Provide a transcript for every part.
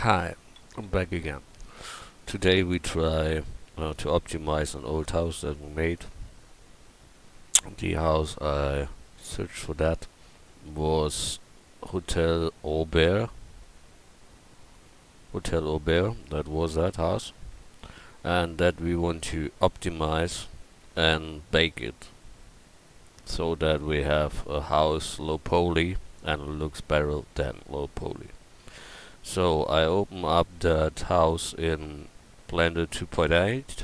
Hi, I'm back again. Today we try to optimize an old house that we made. The house I searched for that was Hotel Aubert. Hotel Aubert, that was that house. And that we want to optimize and bake it so that we have a house low poly and it looks better than low poly. So I open up that house in Blender 2.8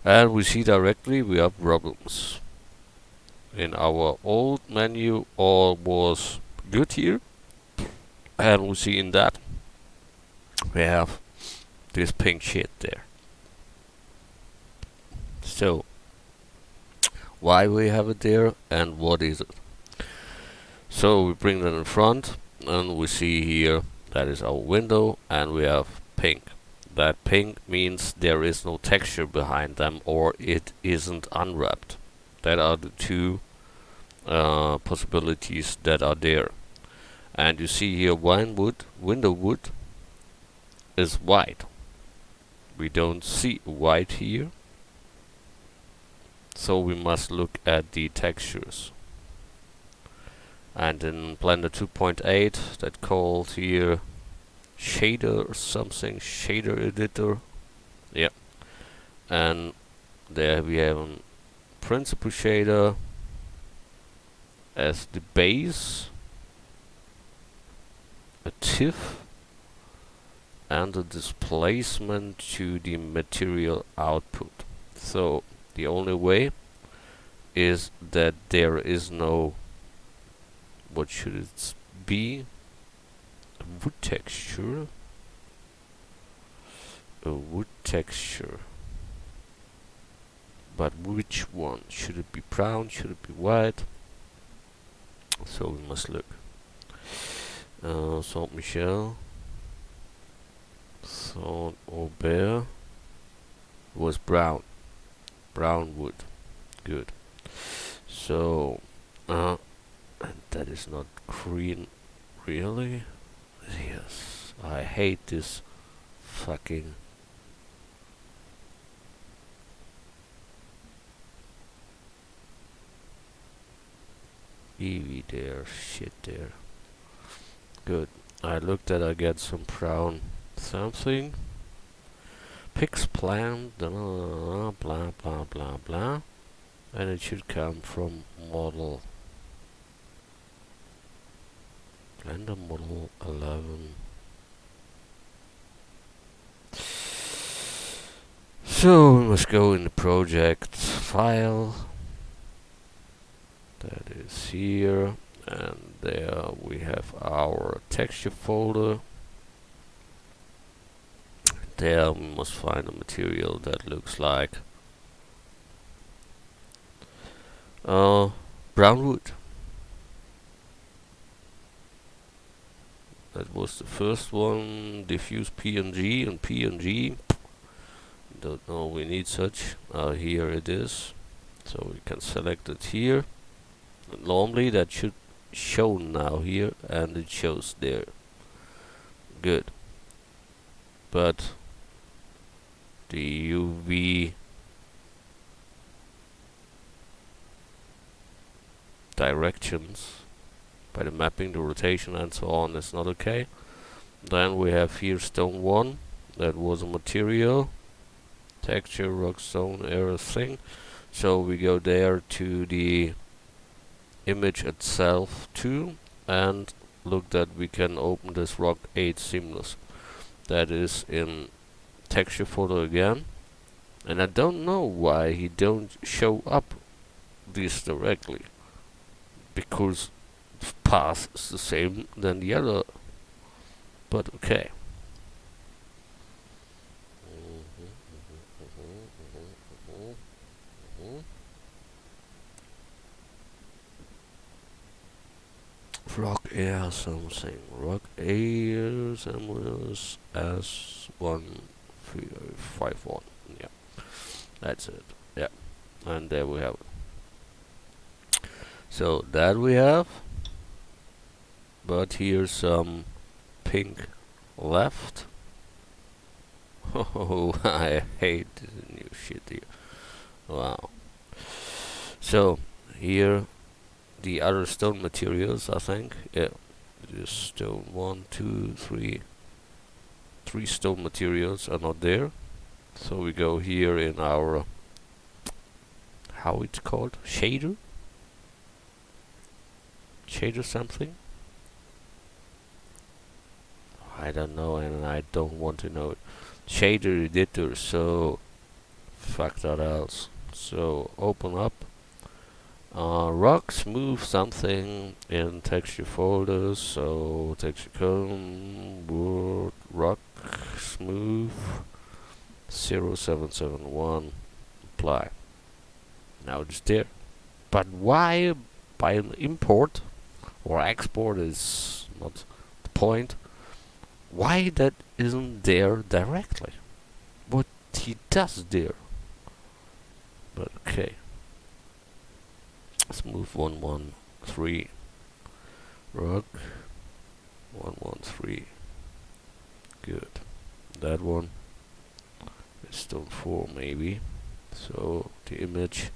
and we see directly we have problems. In our old menu all was good here, and we see in that we have this pink shit there. So why we have it there and what is it? So we bring that in front and we see here that is our window and we have pink. That pink means there is no texture behind them or it isn't unwrapped. That are the two possibilities that are there. And you see here window wood is white. We don't see white here. So we must look at the textures. And in Blender 2.8 that called here shader or something, shader editor. Yeah. And there we have a principal shader as the base, a TIFF, and a displacement to the material output. So the only way is that there is no, what should it be? A wood texture. A wood texture. But which one? Should it be brown? Should it be white? So we must look. Saint Michel. Saint Aubert was brown. Brown wood. Good. So, and that is not green. Really? Yes. I hate this fucking Eevee there, shit there. Good. I looked at I get some brown something. Pix plant, blah blah blah blah. And it should come from model Blender model 11. So we must go in the project file. That is here, and there we have our texture folder. There we must find a material that looks like brown wood. That was the first one. Diffuse PNG and PNG. Don't know we need such. Here it is. So we can select it here. Normally that should show now here, and it shows there. Good. But the UV directions by the mapping, the rotation and so on is not okay. Then we have here stone 1. That was a material. Texture, rock, stone, everything. So we go there to the image itself too, and look that we can open this rock 8 seamless. That is in texture folder again, and I don't know why he don't show up this directly, because the path is the same than the other, but okay. Rock air something. Rock air semblance S151. Yeah. That's it. Yeah. And there we have it. So that we have. But here's some pink left. Oh, I hate this new shit here. Wow. So here the other stone materials, I think. Yeah, this stone, 1, 2, 3. 3 stone materials are not there. So we go here in our, how it's called, shader? Shader something? I don't know, and I don't want to know it. Shader editor, so fuck that else. So open up rock smooth something in texture folders. So texture cone, word, rock smooth 0771, apply. Now it's there. But why by an import or export is not the point. Why that isn't there directly? What he does there. But okay. Smooth 113. Rock 113. Good. That one is stone 4 maybe. So the image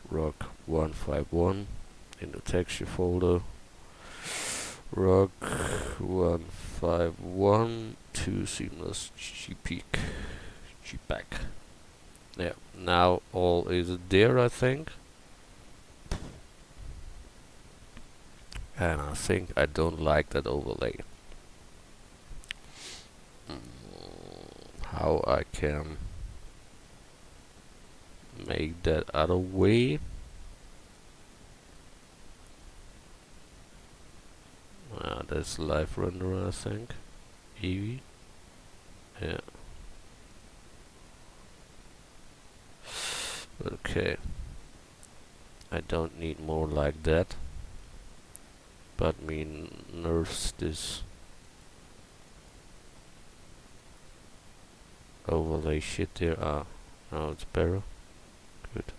rock 151 in the texture folder. Rock 151 to seamless GPEG. Yeah, now all is there, I think. And I think I don't like that overlay. How I can make that other way. That's live renderer, I think. Eevee. Yeah. Okay. I don't need more like that. But me nerfs this overlay shit there. Now it's better. Good.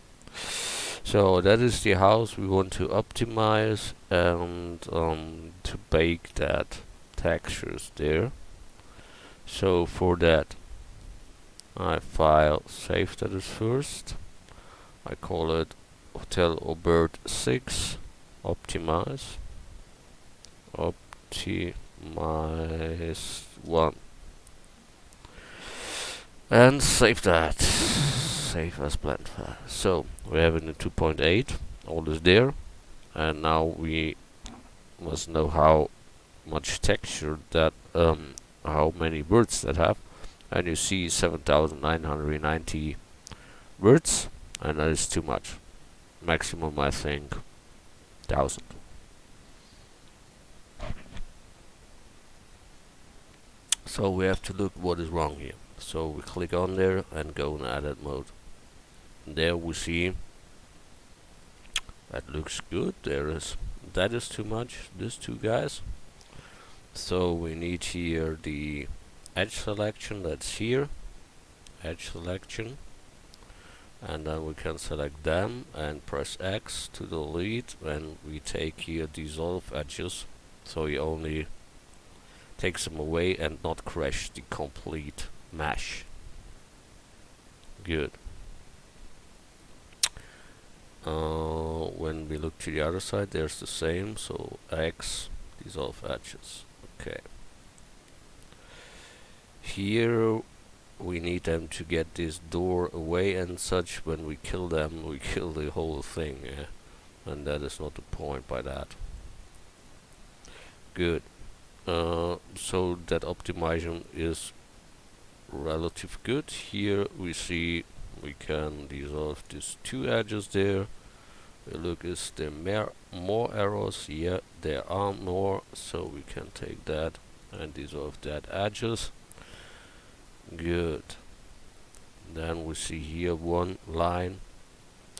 So that is the house we want to optimize and to bake that textures there. So for that I file save that is first. I call it Hotel Aubert 6 optimize 1 and save that. Save as blend file. So we have it in 2.8. All is there, and now we must know how much texture that how many words that have, and you see 7,990 words, and that is too much. Maximum I think 1,000. So we have to look what is wrong here. So we click on there and go in edit mode. And there we see that looks good. That is too much. These two guys. So we need here the edge selection. That's here. Edge selection. And then we can select them and press X to delete. And we take here dissolve edges. So you only takes them away and not crash the complete mesh. Good. When we look to the other side, there's the same. So X, dissolve edges. Okay. Here we need them to get this door away and such. When we kill them, we kill the whole thing. Yeah? And that is not the point by that. Good. So that optimization is relative good. Here we see we can dissolve these two edges there. We look, is there more errors? Yeah, there are more, so we can take that and dissolve that edges. Good. Then we see here one line.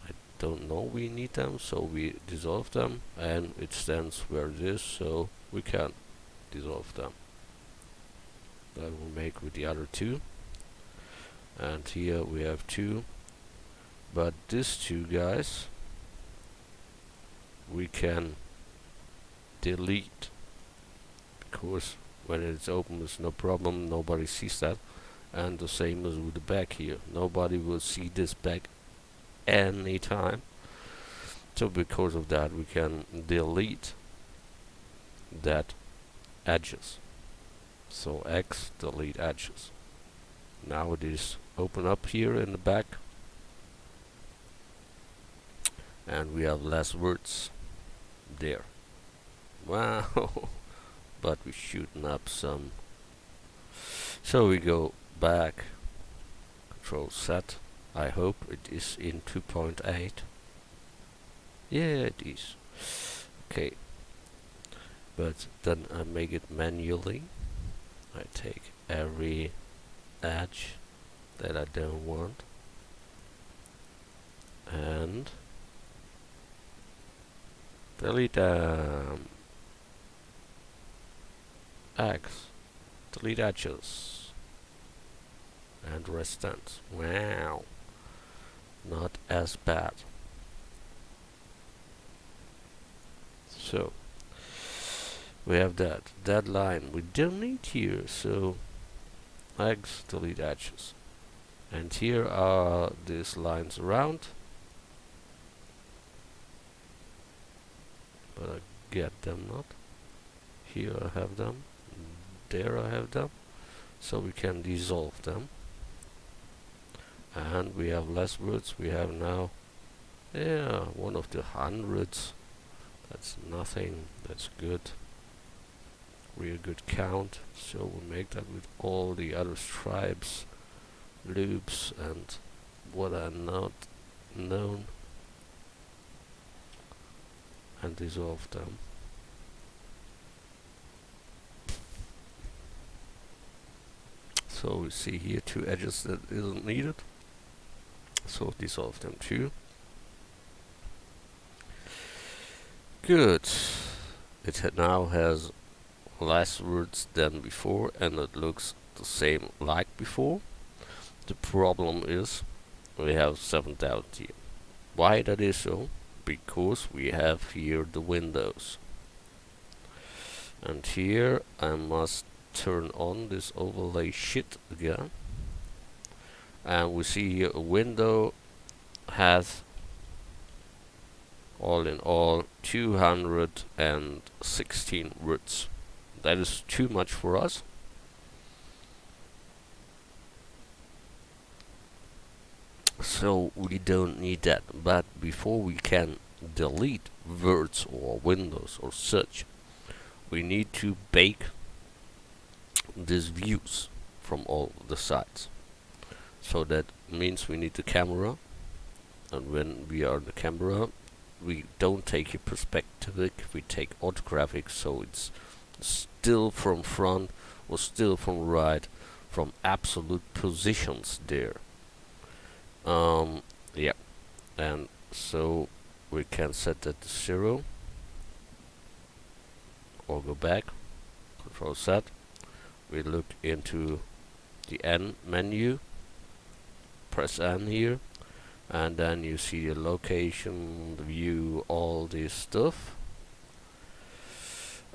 I don't know we need them, so we dissolve them, and it stands where it is, so we can dissolve them. That will make with the other two. And here we have two, but these two guys we can delete because when it's open it's no problem, nobody sees that. And the same as with the back here, nobody will see this back anytime. So because of that we can delete that edges. So X, delete edges. Now it is open up here in the back, and we have less words there. Wow. But we're shooting up some. So we go back, Control Z. I hope it is in 2.8. Yeah, it is. Okay. But then I make it manually. I take every edge that I don't want and delete them. X, delete edges and resistance. Wow, not as bad. So we have that line we don't need here, so X, delete edges. And here are these lines around, but I get them not. Here I have them, there I have them, so we can dissolve them. And we have less words. We have now, yeah, one of the hundreds. That's nothing, that's good. Real good count. So we make that with all the other stripes, loops, and what are not known, and dissolve them. So we see here two edges that isn't needed, so dissolve them too. Good. It now has less words than before, and it looks the same like before. The problem is we have 7,000 here. Why that is so? Because we have here the windows, and here I must turn on this overlay shit again, and we see here a window has all in all 216 words. That is too much for us. So we don't need that. But before we can delete words or windows or such, we need to bake these views from all the sides. So that means we need the camera, and when we are in the camera we don't take a perspective, we take orthographic, so it's still from front or still from right, from absolute positions there. Yeah, and so we can set that to 0 or go back, Control Z. We look into the N menu, press N here, and then you see the location, the view, all this stuff.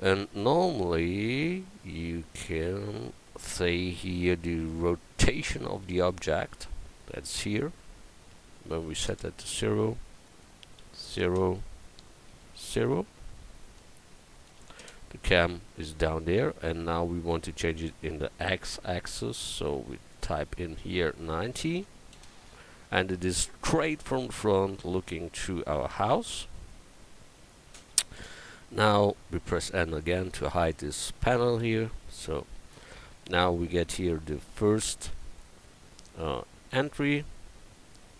And normally you can say here the rotation of the object, that's here. When we set that to 0, 0, 0, the cam is down there, and now we want to change it in the x-axis, so we type in here 90, and it is straight from front looking to our house. Now we press N again to hide this panel here. So now we get here the first entry,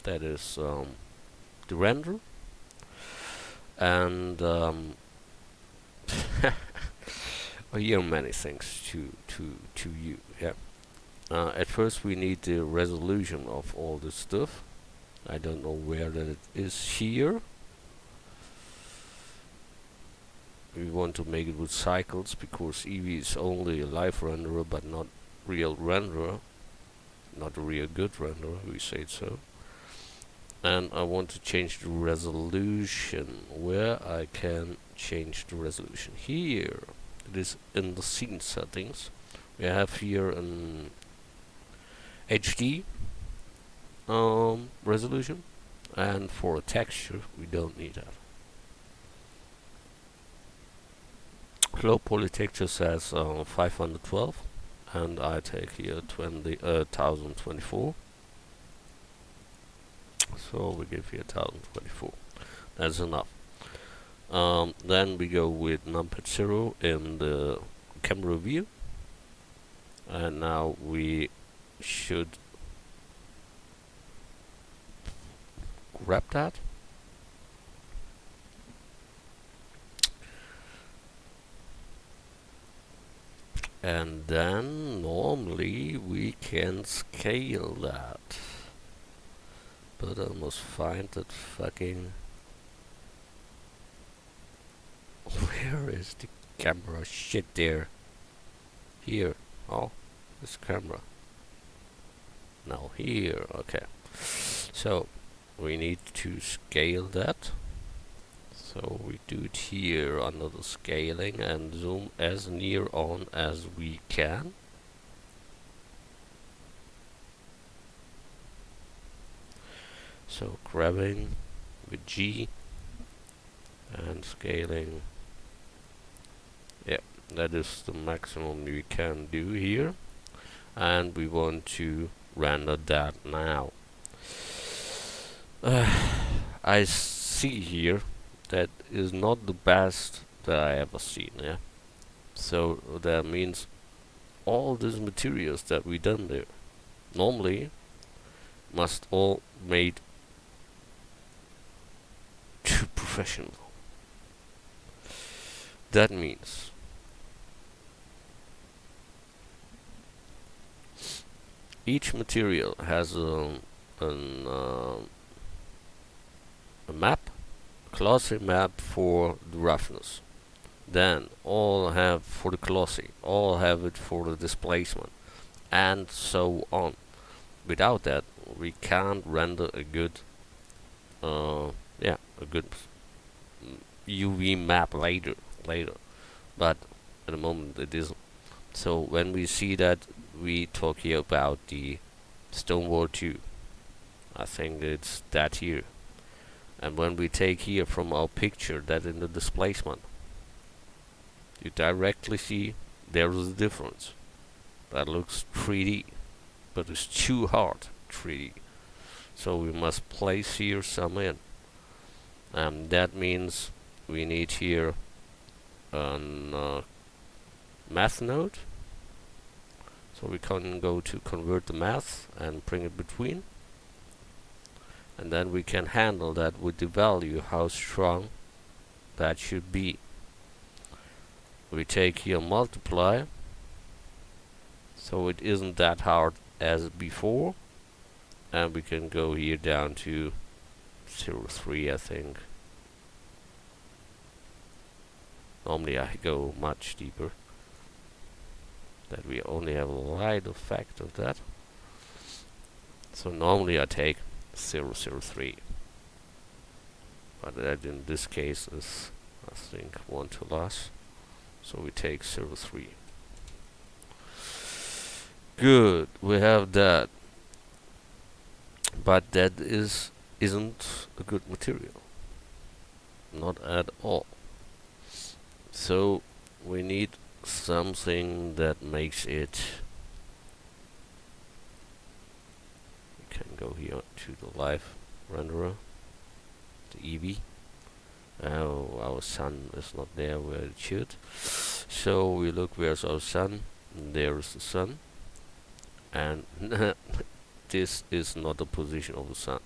that is the render, and here are many things to you. Yeah. At first we need the resolution of all this stuff. I don't know where that it is here. We want to make it with cycles, because Eevee is only a live renderer but not real renderer, not a real good renderer, we say it so. And I want to change the resolution. Where I can change the resolution? Here, the it is in the scene settings. We have here an HD resolution, and for a texture we don't need that. Low poly texture says 512, and I take here 1024. So we give here 1024. That's enough. Then we go with numpad 0 in the camera view, and now we should grab that. And then normally we can scale that. But I must find that fucking... Where is the camera? Shit, there. Here. Oh, this camera. Now here. Okay. So we need to scale that. So we do it here under the scaling and zoom as near on as we can. So grabbing with G and scaling. Yeah, that is the maximum we can do here. And we want to render that now. I see here that is not the best that I ever seen, yeah. So that means all these materials that we done there normally must all made too professional. That means each material has a map, glossy map for the roughness. Then all have for the glossy, all have it for the displacement, and so on. Without that, we can't render a good, a good UV map later. But at the moment it isn't. So when we see that, we talk here about the Stonewall 2. I think it's that here. And when we take here from our picture that in the displacement, you directly see there is a difference. That looks 3D, but it's too hard 3D. So we must place here some in. And that means we need here a math node. So we can go to convert the math and bring it between. And then we can handle that with the value, how strong that should be. We take here multiply, so it isn't that hard as before, and we can go here down to 0.3, I think. Normally I go much deeper, that we only have a light effect of that. So normally I take 0.03, but that in this case is, I think, 1 to less. So we take 0.3. Good, we have that. But that isn't a good material. Not at all. So we need something that makes it. We can go here to the live renderer, the Eevee. Oh, our sun is not there where it should. So we look, where's our sun? There is the sun. And this is not the position of the sun.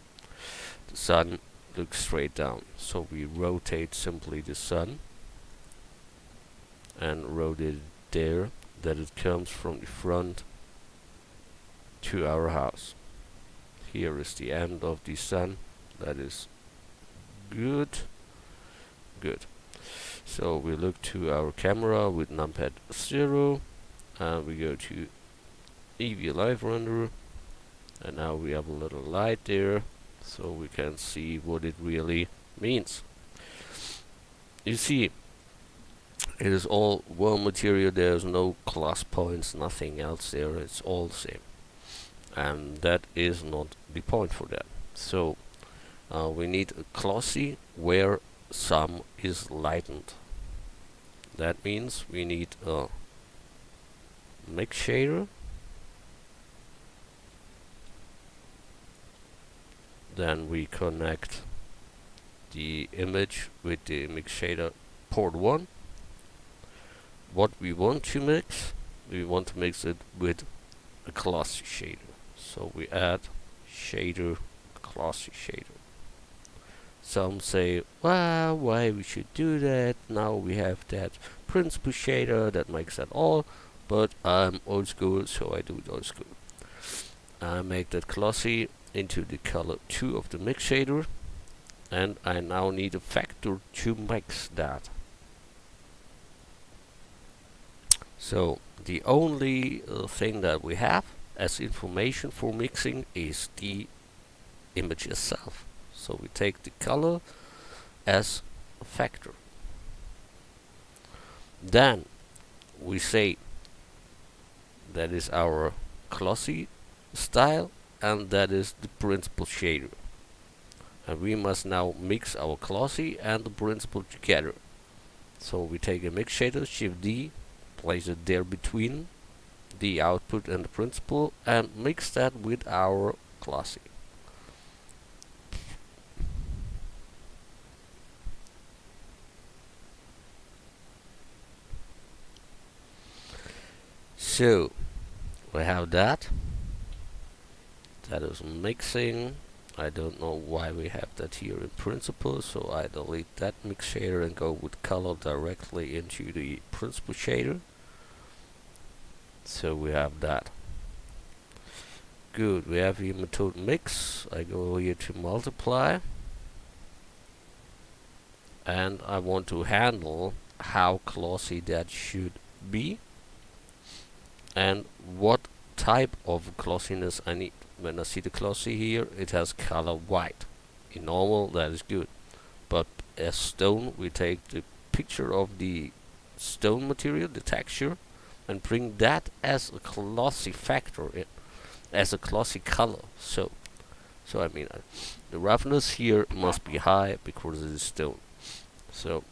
The sun looks straight down. So we rotate simply the sun and rotate it there, that it comes from the front to our house. Here is the end of the sun. That is good. Good. So we look to our camera with numpad 0, and we go to Eevee live renderer, and now we have a little light there, so we can see what it really means. You see, It is all one material. There's no class points, nothing else there. It's all the same, and that is not the point for that. So we need a glossy where some is lightened. That means we need a mix shader, then we connect the image with the mix shader port 1. What we want to mix it with a glossy shader. So we add shader, glossy shader. Some say, well, why we should do that? Now we have that principal shader that makes that all, but I'm old school, so I do it old school. I make that glossy into the color 2 of the mix shader, and I now need a factor to mix that. So the only thing that we have as information for mixing is the image itself. So we take the color as a factor. Then we say that is our glossy style, and that is the principal shader. And we must now mix our glossy and the principal together. So we take a mix shader, Shift D, place it there between the output and the principal, and mix that with our glossy. So we have that. That is mixing. I don't know why we have that here in principal, so I delete that mix shader and go with color directly into the principal shader. So we have that. Good, we have here method mix. I go here to multiply, and I want to handle how glossy that should be and what type of glossiness I need. When I see the glossy here, it has color white. In normal, that is good. But as stone, we take the picture of the stone material, the texture, and bring that as a glossy factor, as a glossy color. So I mean, the roughness here must be high because it is stone. So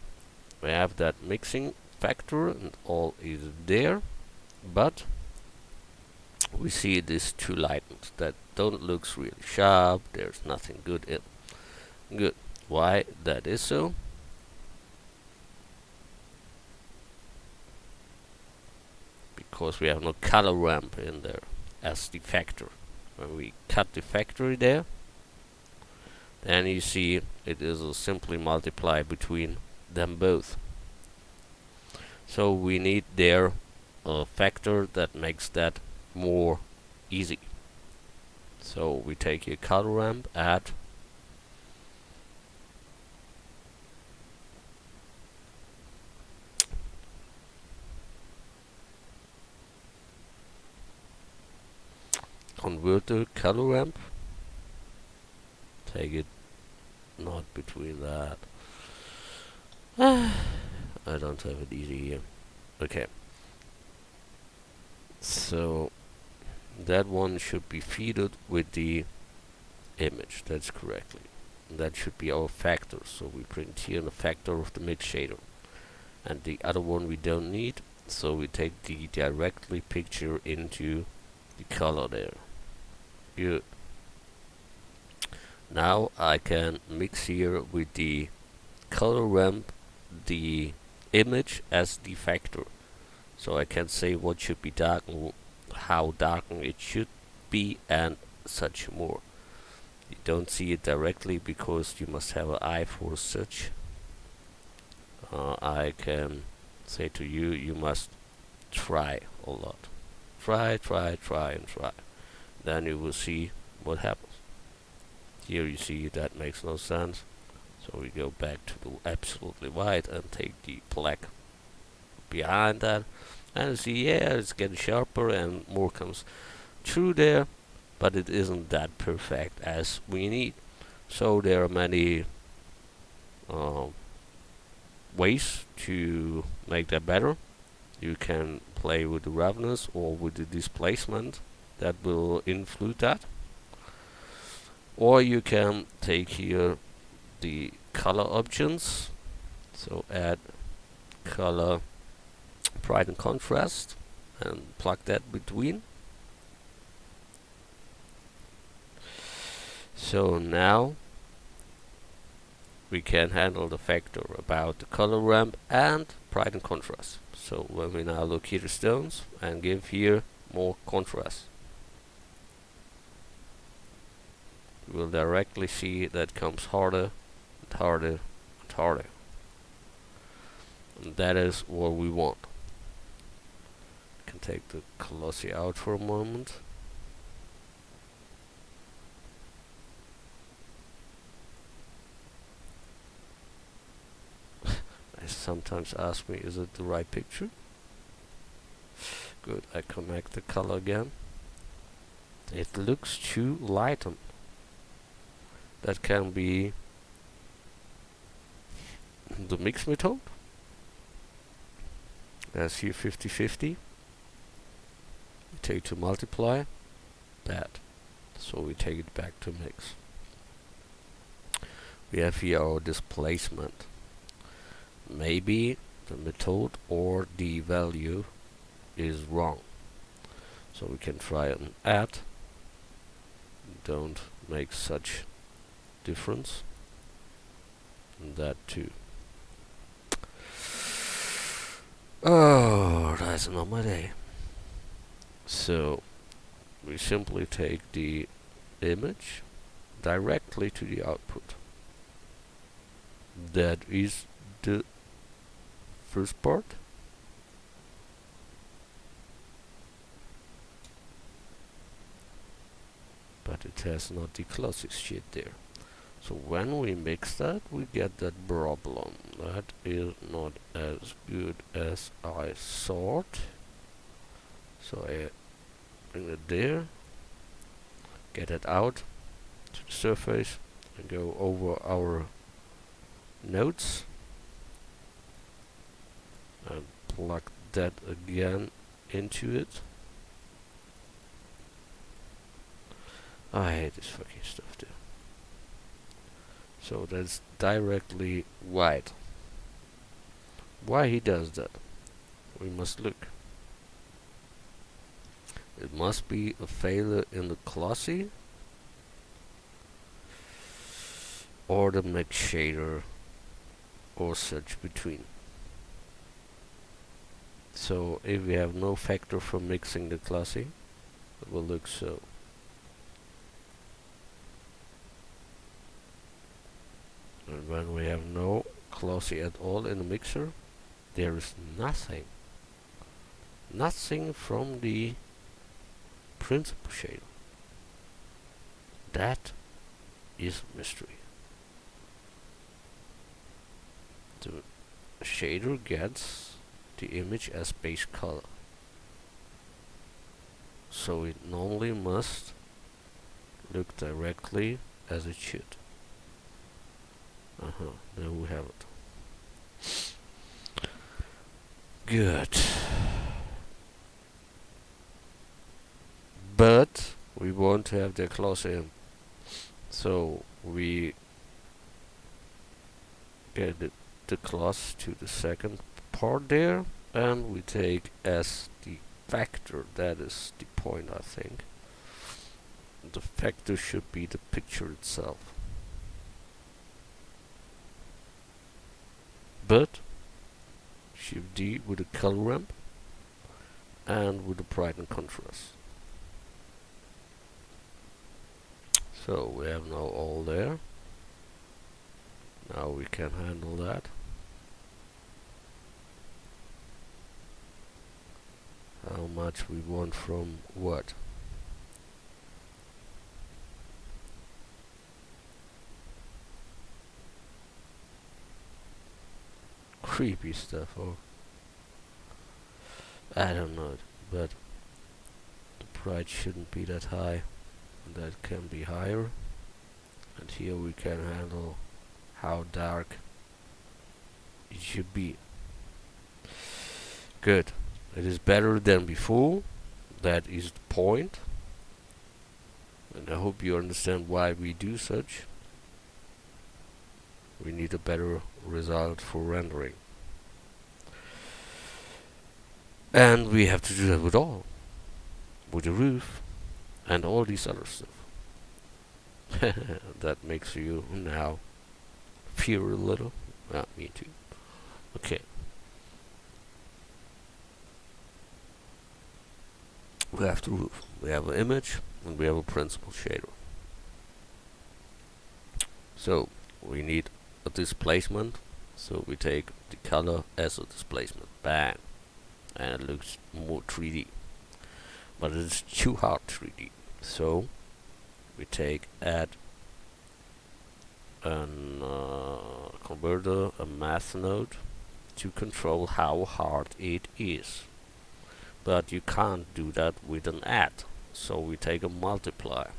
we have that mixing factor, and all is there, but we see these two lightened that don't looks really sharp. There's nothing good in. Good. Why that is so? Because we have no color ramp in there as the factor. When we cut the factory there, then you see it is a simply multiply between them both. So we need there a factor that makes that more easy. So we take your color ramp, add converter color ramp, take it not between that. I don't have it easy here. Okay, so that one should be feeded with the image. That's correctly. That should be our factor. So we print here the factor of the mix shader, and the other one we don't need. So we take the directly picture into the color there. Good. Now I can mix here with the color ramp the image as the factor. So I can say what should be darkened, how darkened it should be, and such more. You don't see it directly because you must have an eye for such. I can say to you, you must try a lot. Try, and try. Then you will see what happens. Here you see that makes no sense. So we go back to the absolutely white and take the black behind that, and you see, yeah, it's getting sharper and more comes through there, but it isn't that perfect as we need. So there are many ways to make that better. You can play with the roughness or with the displacement that will influence that. Or you can take here the color options. So add color, bright and contrast, and plug that between. So now we can handle the factor about the color ramp and bright and contrast. So when we now look here to stones and give here more contrast, we will directly see that comes harder and harder and harder. And that is what we want. I can take the glossy out for a moment. I sometimes ask me, is it the right picture? Good, I connect the color again. It looks too lightened. That can be the mix method. As here 50-50. We take to multiply that. So we take it back to mix. We have here our displacement. Maybe the method or the value is wrong. So we can try and add. Don't make such difference. And that too. Oh, that's not my day. So we simply take the image directly to the output. That is the first part. But it has not the closest shit there. So when we mix that, we get that problem. That is not as good as I thought. So I bring it there, get it out to the surface, and go over our nodes and plug that again into it. I hate this fucking stuff there. So that's directly white. Why he does that? We must look. It must be a failure in the glossy or the mix shader or such between. So if we have no factor for mixing the glossy, it will look so. And when we have no glossy at all in the mixer, there is nothing from the principal shader. That is mystery. The shader gets the image as base color, so it normally must look directly as it should. There we have it. Good. But we want to have the close in. So we get the class to the second part there, and we take as the factor. That is the point, I think. The factor should be the picture itself. But Shift D with the color ramp and with the bright and contrast. So we have now all there. Now we can handle that. How much we want from what? Creepy stuff, or I don't know, but the bright shouldn't be that high. That can be higher, and here we can handle how dark it should be. Good. It is better than before. That is the point. And I hope you understand why we do such. We need a better result for rendering. And we have to do that with all. With the roof and all these other stuff. That makes you now fear a little. Me too. Okay. We have the roof. We have an image and we have a principal shader. So we need a displacement. So we take the color as a displacement. Bang. And it looks more 3D. But it is too hard 3D. So we add an converter, a math node, to control how hard it is. But you can't do that with an add. So we take a multiply.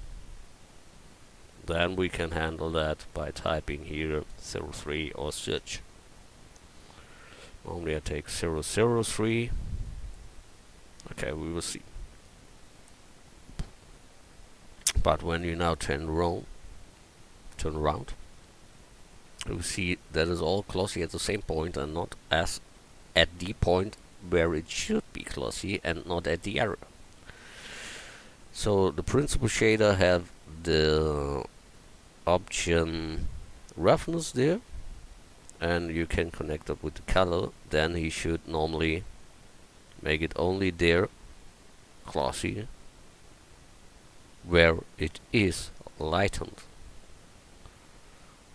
Then we can handle that by typing here 03 or such. Normally I take 003. Okay, we will see. But when you now turn around, you see that is all glossy at the same point and not as at the point where it should be glossy and not at the error. So the principal shader have the option roughness there, and you can connect it with the color. Then he should normally make it only there glossy where it is lightened.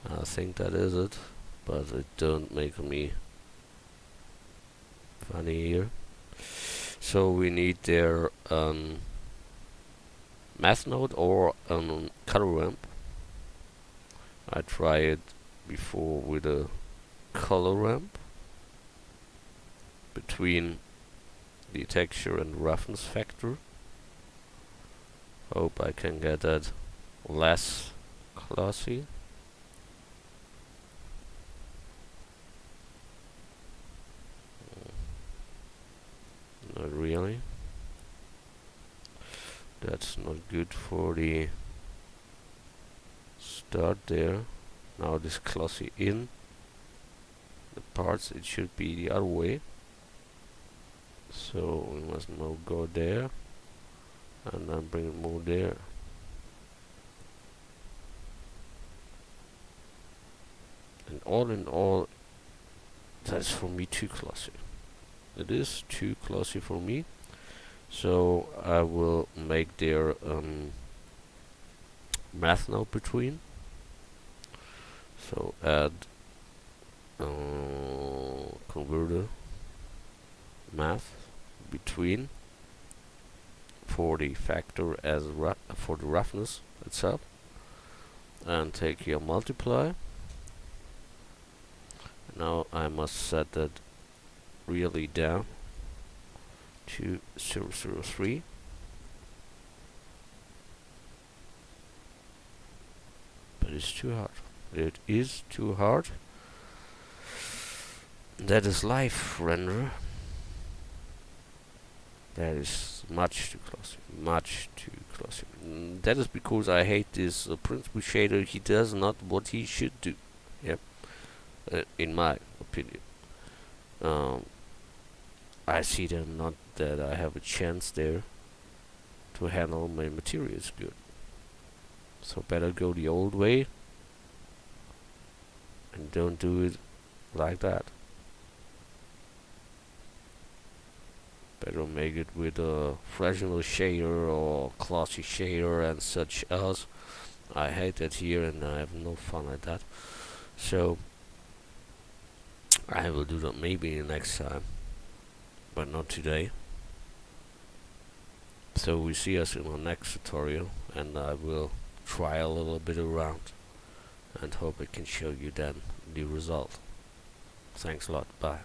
I think that is it, but it don't make me funny here. So we need their math node or color ramp. I tried it before with a color ramp between the texture and roughness factor. Hope I can get that less glossy. Not really. That's not good for the start there. Now this glossy in the parts, it should be the other way. So we must now go there and then bring it more there. And all in all, that's for me too glossy. It is too glossy for me. So I will make their math node between. So add converter math between for the factor as for the roughness itself, and take your multiply. Now I must set that really down to 003. But it's too hard. It is too hard. That is live render. That is much too glossy. Much too glossy. That is because I hate this principal shader. He does not what he should do. Yep. In my opinion. I see then not that I have a chance there to handle my materials good. So better go the old way and don't do it like that. Better make it with a fractional shader or glossy shader and such else. I hate that here and I have no fun at that. So I will do that maybe next time, but not today. So we see us in our next tutorial, and I will try a little bit around and hope I can show you then the result. Thanks a lot. Bye.